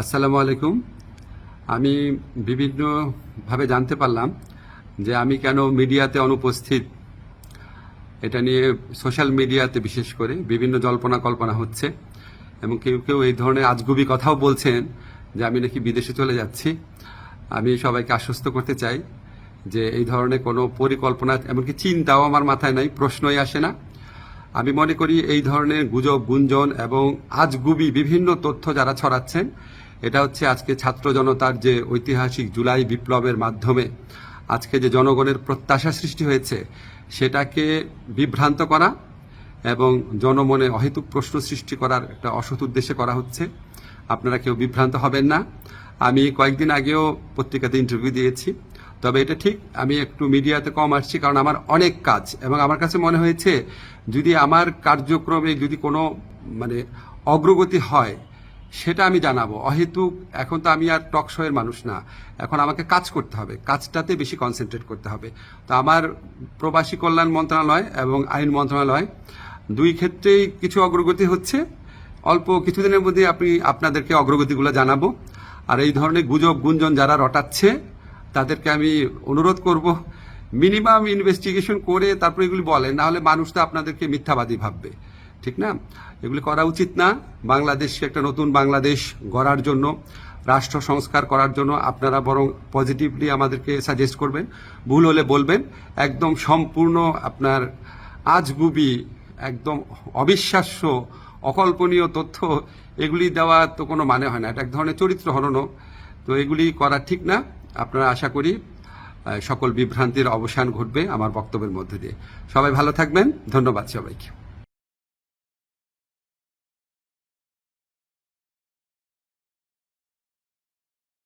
আসসালামু আলাইকুম। আমি বিভিন্নভাবে জানতে পারলাম যে আমি কেন মিডিয়াতে অনুপস্থিত। এটা নিয়ে সোশ্যাল মিডিয়াতে বিশেষ করে বিভিন্ন জল্পনা কল্পনা হচ্ছে এবং কেউ কেউ এই ধরনের আজগুবি কথাও বলছেন যে আমি নাকি বিদেশে চলে যাচ্ছি। আমি সবাইকে আশ্বস্ত করতে চাই যে এই ধরনের কোনো পরিকল্পনা এমনকি চিন্তাও আমার মাথায় নাই, প্রশ্নই আসে না। আমি মনে করি এই ধরনের গুজব গুঞ্জন এবং আজগুবি বিভিন্ন তথ্য যারা ছড়াচ্ছেন, এটা হচ্ছে আজকে ছাত্র জনতার যে ঐতিহাসিক জুলাই বিপ্লবের মাধ্যমে আজকে যে জনগণের প্রত্যাশা সৃষ্টি হয়েছে সেটাকে বিভ্রান্ত করা এবং জনমনে অহেতুক প্রশ্ন সৃষ্টি করার একটা অসৎ উদ্দেশ্যে করা হচ্ছে। আপনারা কেউ বিভ্রান্ত হবেন না। আমি কয়েকদিন আগেও পত্রিকাতে ইন্টারভিউ দিয়েছি, তবে এটা ঠিক আমি একটু মিডিয়াতে কম আসছি কারণ আমার অনেক কাজ এবং আমার কাছে মনে হয়েছে যদি আমার কার্যক্রমে যদি কোনো অগ্রগতি হয় সেটা আমি জানাবো। অহেতুক এখন তো আমি আর টক শোয়ের মানুষ না, এখন আমাকে কাজ করতে হবে, কাজটাতে বেশি কনসেন্ট্রেট করতে হবে। তো আমার প্রবাসী কল্যাণ মন্ত্রণালয় এবং আইন মন্ত্রণালয় দুই ক্ষেত্রেই কিছু অগ্রগতি হচ্ছে। অল্প কিছুদিনের মধ্যে আপনাদেরকে অগ্রগতিগুলো জানাবো। আর এই ধরনের গুজব গুঞ্জন যারা রটাচ্ছে তাদেরকে আমি অনুরোধ করব মিনিমাম ইনভেস্টিগেশন করে তারপর এগুলি বলেন, না হলে মানুষ তো আপনাদেরকে মিথ্যাবাদী ভাববে, ঠিক না? এগুলি করা উচিত না। বাংলাদেশকে একটা নতুন বাংলাদেশ গড়ার জন্য, রাষ্ট্র সংস্কার করার জন্য আপনারা বরং পজিটিভলি আমাদেরকে সাজেস্ট করবেন, ভুল হলে বলবেন। একদম সম্পূর্ণ আপনার আজগুবি, একদম অবিশ্বাস্য অকল্পনীয় তথ্য এগুলি দেওয়া তো কোনো মানে হয় না, এটা এক ধরনের চরিত্র হননও। তো এগুলি করা ঠিক না। আপনারা আশা করি সকল বিভ্রান্তির অবসান ঘটবে আমার বক্তব্যের মধ্যে দিয়ে। সবাই ভালো থাকবেন। ধন্যবাদ সবাইকে।